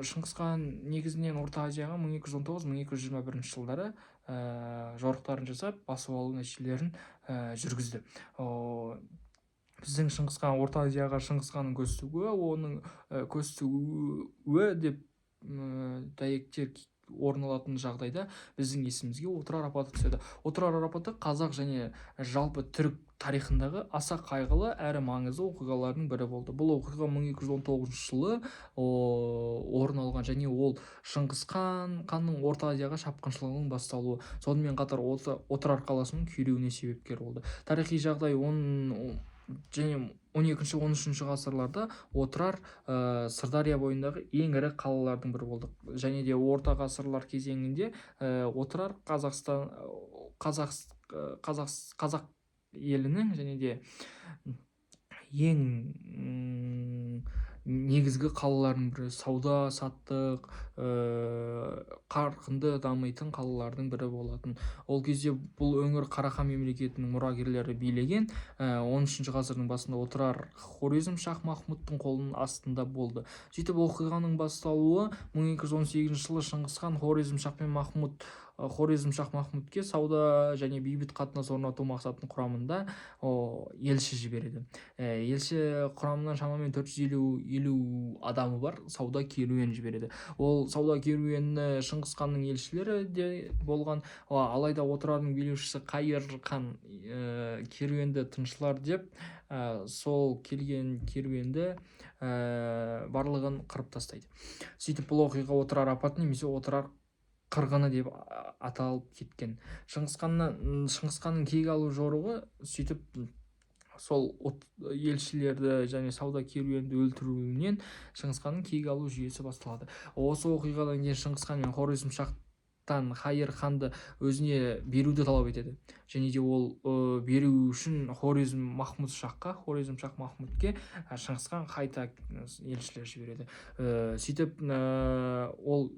Шыңғыс хан негізінен Орта Азияға 1219-1221 жылдары жорықтарын жасап, басып алу нәтижелерін жүргізді. Біздің Шыңғыс хан Орта Азияға Шыңғыс ханның көз тігуі, оның көз тігуі деп дәйектер орын алатын жағдайда біздің есімізге отырар апаты түседі. Отырар апаты қазақ және жалпы түрік тарихындағы аса қайғылы әрі маңызды оқиғалардың бірі болды. Бұл оқиға 1219 жылы орын алған және ол Шыңғыс ханның Орта Азияға шапқыншылығының басталуы, сонымен қатар отырар қаласының күйреуіне себепкер болды. Тарихи жағдай және 12-13 ғасырларда отырар Сырдария бойындағы ең ірі қалалардың бірі болды. Және де орта ғасырлар кезеңінде отырар қазақ елінің және де ең негізгі қалалардың бірі, сауда саттық қарқынды дамитын қалалардың бірі болатын. Ол кезде бұл өңір Қарахан мемлекетінің мұрагерлері билеген. 13 ғасырдың басында отырар Хорезм Шах Махмудтың қолының астында болды. Сөйтіп оқиғаның басталуы 1218 жылы Шыңғыс хан Хорезм Шах Махмудке сауда және бейбіт қатынас орнату мақсатының құрамында елші жібереді. Елші құрамынан шамамен 450 адамы бар сауда керуен жібереді. Ол сауда керуені Шыңғыс ханның елшілері де болған. Алайда отырардың билеушісі Қайыр хан керуенді тыншылар деп сол келген керуенді барлығын қырып тастайды. Сөйтіп бұл оқиға отырар апаты немесе отырар қырғыны деп аталып кеткен. Шыңғыс ханның кек алу жорығы сөйтіп сол елшілерді және сауда керуенді өлтіруінен Шыңғыс ханның кек алу жүйесі басталады. Осы оқиғадан кейін Шыңғыс хан мен Хорезм Шахтан Қайыр ханды өзіне беруді талап етеді. Және де ол беру үшін Хорезм Шах Махмудке Шыңғыс хан қайта елшілер жібереді. Сөйтіп ол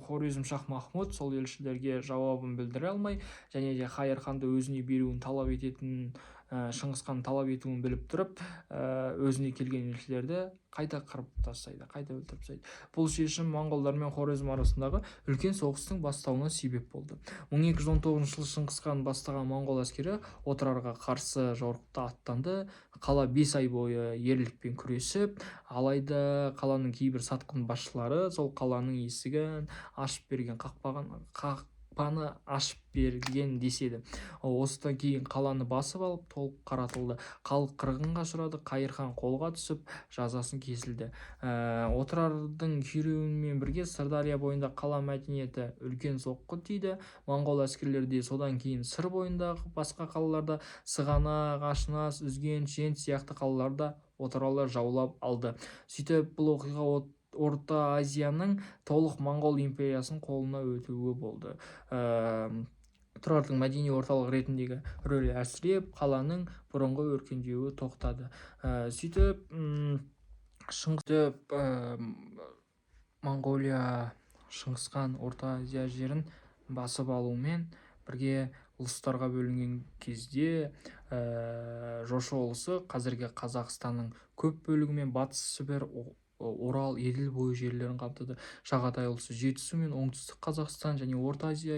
Хорезм Шах Махмуд сол елшілерге жауабын білдіре алмай, және де Қайыр ханды өзіне беруін талап ететінін Шыңғыс хан талап етуін біліп тұрып, өзіне келген елшілерді қайта қырып тастайды, қайта өлтіріп тастайды. Бұл шешім моңғолдар мен Хорезм арасындағы үлкен соғыстың бастауына себеп болды. 1219 жылы Шыңғыс хан бастаған моңғол әскері отырарға қарсы жорықта аттанды. Қала 5 ай бойы ерлікпен күресіп, алайда қаланың кейбір сатқын басшылары сол қаланың есігін ашып берген, қақпаны ашып берген деседі. Осыдан кейін қаланы басып алып толық қаратылды. Халық қырғынға ұшырады. Қайыр хан қолға түсіп жазасын кесілді. Отырардың күйреуімен бірге Сырдария бойында қала мәдениеті үлкен соққы тиді. Моңғол әскерлері де содан кейін сыр бойындағы басқа қалаларда Сығанақ, Ашынас, Үзгент, Жент сияқты қалаларда отырарлар жаулап алды. Сөйтіп бұл оқиға Орта Азияның толық моңғол империясының қолына өтуі болды. Тұрардың мәдени орталық ретіндегі рөлі әлсіреп, қаланың бұрынғы өркендеуі тоқтады. Сөйтіп Монғолия Шыңғыс хан Орта Азия жерін басып алумен бірге ұлыстарға бөлінген кезде Жошы ұлысы қазіргі Қазақстанның көп бөлігі мен Батыс Сібір, Орал, Еділ бойы жерлерін қамтыды. Шағатай ұлысы Жетісу мен оңтүстік Қазақстан және Орта Азия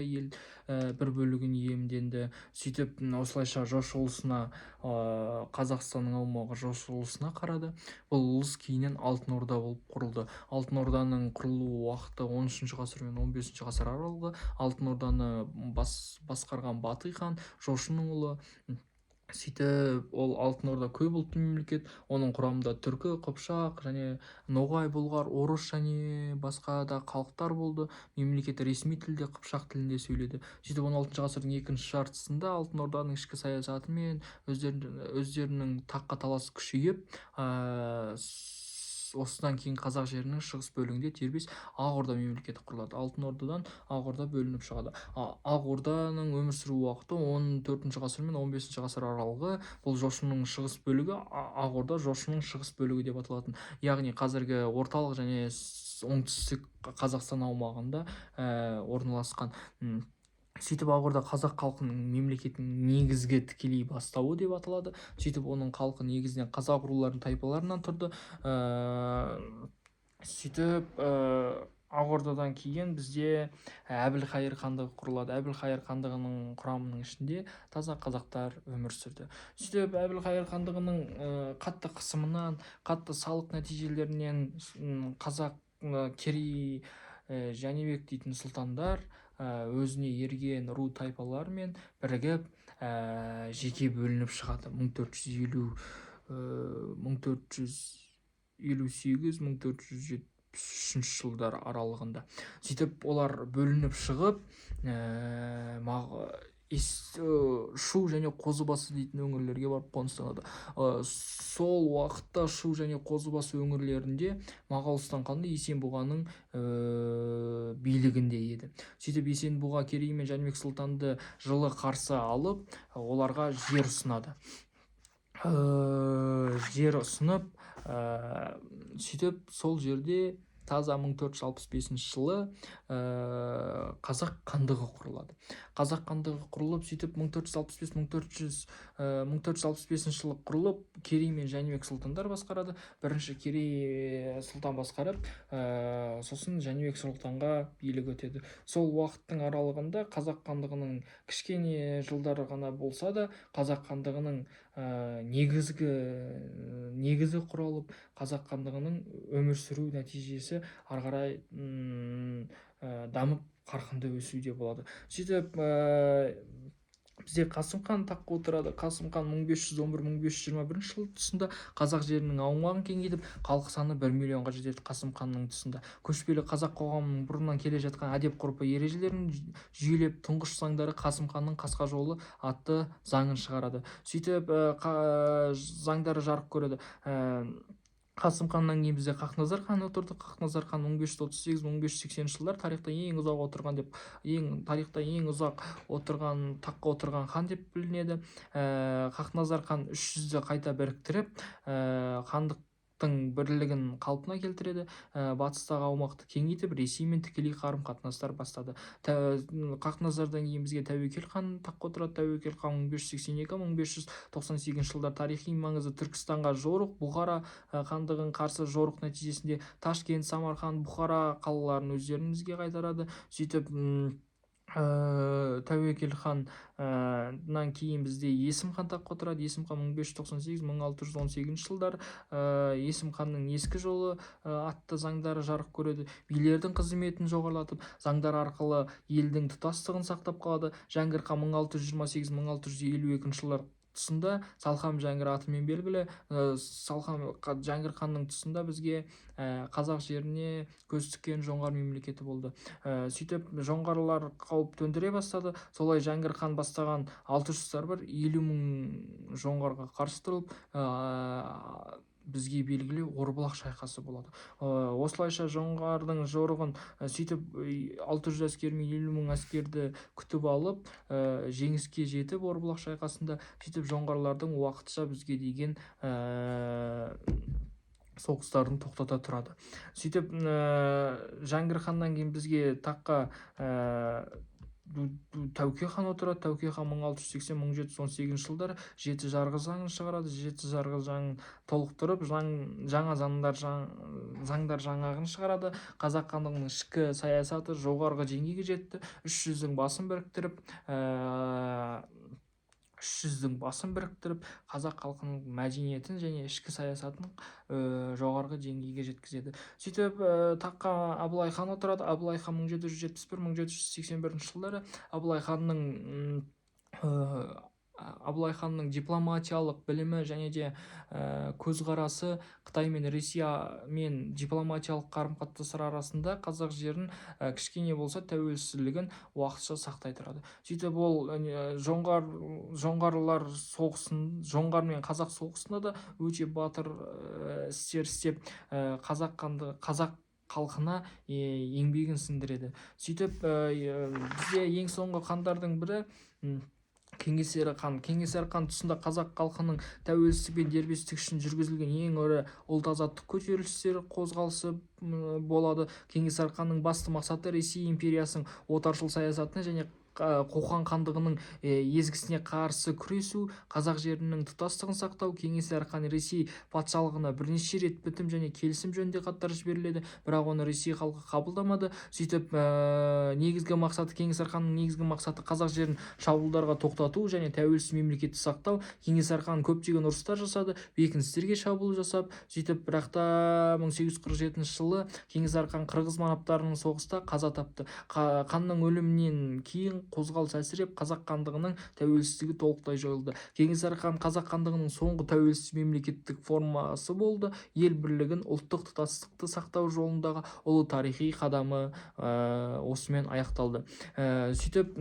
бір бөлігін иемденді. Сөйтіп осылайша Жошы ұлысына Қазақстанның аумағы Жошы ұлысына қарады. Бұл ұлыс кейіннен Алтын Орда болып құрылды. Алтын Орданың құрылу уақыты 13 ғасыр мен 15 ғасыр аралығы. Алтын Орданы басқарған Батый хан Жошының ұлы. Сөйтіп ол Алтын Орда көп ұлтты мемлекет. Оның құрамында түркі, қыпшақ және ноғай, бұлғар, орыс және басқа да халықтар болды. Мемлекет ресми тілде қыпшақ тілінде сөйледі. Сөйтіп 16 ғасырдың екінші жартысында Алтын Орданың ішкі саясаты мен өздерінің таққа таласы күшейіп, осыдан кейін қазақ жерінің шығыс бөлігінде дербес Ақ Орда мемлекеті құрылады. Алтын Ордадан Ақ Орда бөлініп шығады. Ақ Орданың өмір сүру уақыты 14 ғасыр мен 15 ғасыр аралығы. Бұл Жошының шығыс бөлігі, Ақ Орда Жошының шығыс бөлігі деп аталатын. Яғни қазіргі орталық және оңтүстік Қазақстан аумағында орналасқан. Сөйтіп Ақ Орда қазақ халқының мемлекетінің негізгі тікелей бастауы деп аталады. Сөйтіп оның халқы негізінен қазақ руларын тайпаларынан тұрды. сөйтіп ақ ордадан кейін бізде әбілқайыр хандығы құрылады. Әбілқайыр хандығының құрамының ішінде таза қазақтар өмір сүрді. Сөйтіп әбілқайыр хандығының қатты қысымынан, қатты салық нәтижелерінен қазақ керей жәнібек дейтін сұлтандар өзіне ерген ру тайпалармен бірігіп жеке бөлініп шығады. 1458-1473 жылдар аралығында. Сөйтіп олар бөлініп шығып шу және қозыбасы дейтін өңірлерге барып қоныстанады. Сол уақытта шу және қозыбасы өңірлерінде Моғолстан ханы Есенбұғаның билігінде еді. Сөйтіп Есенбұға керей мен жәнібек сұлтанды жылы қарсы алып, оларға жер ұсынады. Жер ұсынып, сөйтіп сол жерде таза 1465 жылы қазақ хандығы құрылады. Қазақ хандығы құрылып, сөйтіп 1465 жылы құрылып, керей мен жәнібек сұлтандар басқарады. Бірінші керей сұлтан басқарып, сосын жәнібек сұлтанға билік өтеді. Сол уақыттың аралығында қазақ хандығының кішкене жылдары ғана болса да, қазақ хандығының негізі құралып, қазақ хандығының өмір сүру нәтижесі ары қарай дамып қарқынды өсуде болады. Сөйтіп бізде Қасым хан таққа отырады. Қасым хан 1511-1521 жыл тұсында қазақ жерінің аумағын кеңейтіп, халық саны 1 миллионға жетеді. Қасым ханның тұсында көшпелі қазақ қоғамының бұрыннан келе жатқан әдеп-ғұрпы ережелерін жүйелеп, тұңғыш заңдары Қасым ханның Қасқа жолы атты заңын шығарады. Сөйтіп заңдары жарық көреді. Қасым ханнан кейін бізде Хақназар хан отырды. Хақназар хан 1538-1580 жылдар тарихта ең ұзақ таққа отырған хан деп білінеді. Хақназар хан 300-ді қайта біріктіріп, хандықтың бірлігін қалпына келтіреді. Батыстағы аумақты кеңейтіп, Ресеймен тікелей қарым-қатынастар бастады. Хақназардан кейін бізге Тәуекел хан таққа отырады. Тәуекел хан 1582-1598 жылдар тарихи маңызы Түркістанға жорық, Бұхара хандығын қарсы жорық нәтижесінде Ташкент, Самарқан, Бұхара қалаларын өздеріңізге қайтарады. Сөйтіп Тәуекел ханнан кейін бізде Есім хан таққа отырады. Есім хан 1598-1618 жылдар. Есім ханның ескі жолы атты заңдары жарық көреді. Билердің қызметін жоғарылатып, заңдар арқылы елдің тұтастығын сақтап қалады. Жәңгір хан 1628-1652 жылдар тұсында Салқам Жәңгір атымен белгілі. Жәңгір ханның тұсында бізге қазақ жеріне көз тіккен жоңғар мемлекеті болды. Сөйтіп жоңғарлар қауіп төндіре бастады. Солай Жәңгір хан бастаған 600 бар 50 мың жоңғарға қарсы тұрып, бізге белгілі Орбұлақ шайқасы болады. Осылайша жоңғардың жорығын сөйтіп 600 әскермен 50 мың әскерді күтіп алып, жеңіске жетіп Орбұлақ шайқасында, сөйтіп жоңғарлардың уақытша бізге деген соғыстарын тоқтата тұрады. Сөйтіп Жәңгір ханнан кейін бізге таққа Тәуке хан отырады. Тәуке хан 1680-1718 жылдар жеті жарғы заңын шығарады. Жеті жарғы заңын толықтырып, жаңа заңдар жаңағын шығарады. Қазақ хандығының ішкі саясаты жоғарғы деңгейге жетті. 300-дің басын біріктіріп, қазақ халқының мәдениетін және ішкі саясатын жоғарғы деңгейге жеткізеді. Сөйтіп таққа Абылай хан отырады. Абылай хан 1771-1781 жылдары Абылай ханның дипломатиялық білімі және де көзқарасы Қытай мен Ресеймен дипломатиялық қарым-қатынастар арасында қазақ жерін кішкене болса тәуелсіздігін уақытша сақтай тұрады. Сөйтіп ол жоңғар мен қазақ соғысында да өте батыр істер істеп қазақ халқына еңбегін сіңдіреді. Сөйтіп бізде ең соңғы хандардың бірі Кеңесері хан. Кеңесері хан тұсында қазақ халқының тәуелсіздік пен дербестік үшін жүргізілген ең ірі ұлт азаттық көтерілістері қозғалысы болады. Кеңесары ханның басты мақсаты Ресей империясының отаршыл саясатына және қоқан хандығының езгісіне қарсы күресу, қазақ жерінің тұтастығын сақтау. Кеңесары хан Ресей патшалығына бірнеше рет бітім және келісім жөнінде хаттар жіберіледі, бірақ оны Ресей халқы қабылдамады. Сөйтіп негізгі мақсаты Кеңесары ханның негізгі мақсаты қазақ жерін шабуылдарға тоқтату және тәуелсіз мемлекетті сақтау. Кеңесары хан көптеген ұрыстар жасады, бекіністерге шабуыл жасап, сөйтіп бірақ та 1847 жылы Кеңесары хан қырғыз манаптарының соғыста қаза тапты. Ханның өлімінен кейін қозғалыс әлсіреп, қазақ хандығының тәуелсіздігі толықтай жойылды. Кеңесары хан қазақ хандығының соңғы тәуелсіз мемлекеттік формасы болды. Ел бірлігін, ұлттық тұтастықты сақтау жолындағы ұлы тарихи қадамы осымен аяқталды. Сөйтіп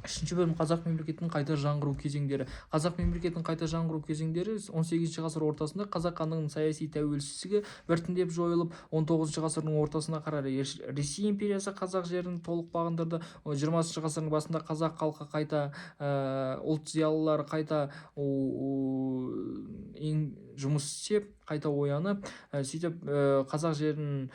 үшінші бөлім қазақ мемлекетінің қайта жаңғыру кезеңдері. Қазақ мемлекетінің қайта жаңғыру кезеңдері 18 ғасыр ортасында қазақ хандығының саяси тәуелсіздігі біртіндеп жойылып, 19 ғасырдың ортасына қарай Ресей империясы қазақ жерін толық бағындырды. 20 ғасырдың басында қазақ халқы қайта ұлт зиялылары қайта жұмыс істеп, қайта оянып, сөйтіп қазақ жерінің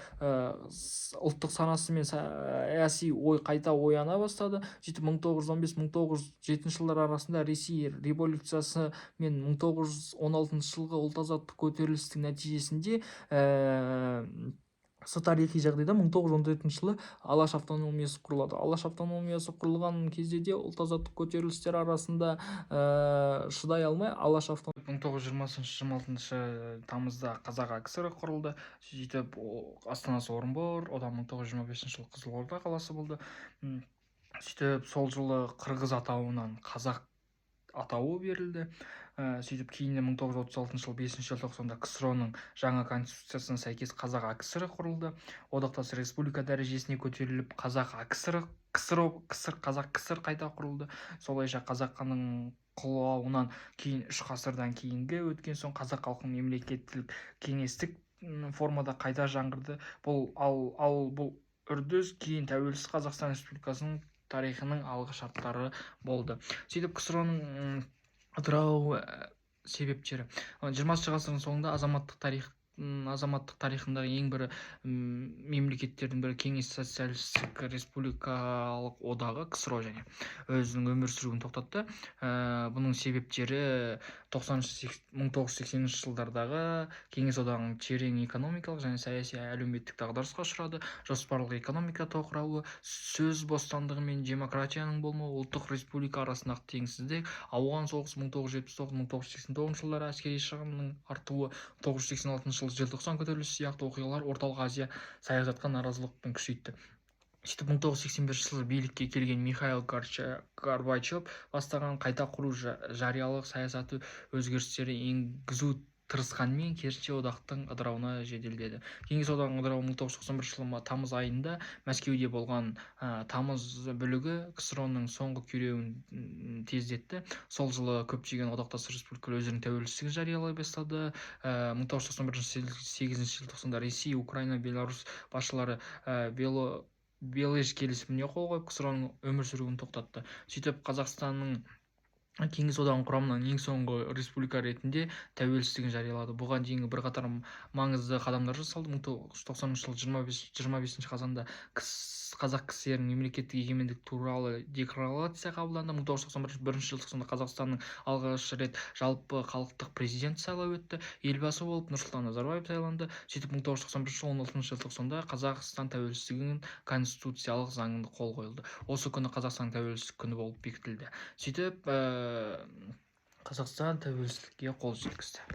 ұлттық санасы мен саяси ой қайта ояна бастады. Сөйтіп 1915-1907 жылдар арасында Ресей революциясы мен 1916 жылғы ұлт-азаттық көтерілістің нәтижесінде тарихи жағдайда 1917 жылы Алаш автономиясы құрылады. Алаш автономиясы құрылған кезде де ұлт-азаттық көтерілістер арасында шыдай алмай Алаш автономиясы 1920-26 тамызда қазақ АКСР құрылды. Сөйтіп астанасы Орынбор, одан 1925 жылы Қызылорда қаласы болды. Сөйтіп сол жылы қырғыз атауынан қазақ атауы берілді. Сөйтіп кейіннен 1936 жылы 5 желтоқсанда КСРО-ның жаңа конституциясына сәйкес қазақ АКСР құрылды. Одақтас республика дәрежесіне көтеріліп қазақ АКСР, қазақ КСР қайта құрылды. Солайша қазақ ханның құлауынан кейін 3 ғасырдан кейінгі өткен соң қазақ халқының мемлекеттілік кеңестік формада қайта жаңғырды. Бұл үрдіс кейін тәуелсіз Қазақстан Республикасының тарихының алғы шарттары болды. Сөйтіп КСРО-ның ыдырау себептері. 20 ғасырдың соңында азаматтық тарихындағы ең бір мемлекеттердің бірі Кеңес социалистік республикалық одағы КСРО және өзінің өмір сүруін тоқтатты. Бұның себептері 1980 жылдардағы Кеңес одағының терең экономикалық және саяси әлеуметтік дағдарысқа ұшырады. Жоспарлы экономика тоқырауы, сөз бостандығы мен демократияның болмауы, ұлттық республика арасындағы теңсіздік, ауған соғысы 1979-1989 жылдары әскери шығынның артуы, 1986 жылы желтоқсан көтерілісі сияқты оқиғалар орталық Азия саясатқа наразылықпен күшейтті. Сөйтіп 1981 жылы билікке келген Михаил Горбачев бастаған қайта құру жариялық саясаты өзгерістері енгізу тырысқанмен керісінше одақтың ыдырауына жеделдеді. Кеңес одағының ыдырауы 1991 жылы тамыз айында Мәскеуде болған тамыз бүлігі КСРО-ның соңғы күйреуін тездетті. Сол жылы көптеген одақтас республикалар өздерінің тәуелсіздігін жариялай бастады. 1991 8 желтоқсанда Ресей, Украина, Беларусь басшылары Белыж келісіміне қол қойып КСРО-ның өмір сүруін тоқтатты. Сөйтіп Қазақстанның Кеңес одағының құрамынан ең соңғы республика ретінде тәуелсіздігін жариялады. Бұған дейінгі бірқатар маңызды қадамдар жасалды. 1990 жылы 25 қазанда Қазақ КСР-ның мемлекеттік егемендік туралы декларация қабылданды. 1991 желтоқсанда Қазақстанның алғаш рет жалпы халықтық президент сайлауы өтті. Елбасы болып Нұрсұлтан Назарбаев сайланды. Сөйтіп 1991 жылы 16 желтоқсанда Қазақстан тәуелсіздігінің конституциялық заңына қол қойылды. Осы күні Қазақстан тәуелсіздік күні болып бекітілді. Сөйтіп Қазақстан тәуелсіздікке қол жеткізді.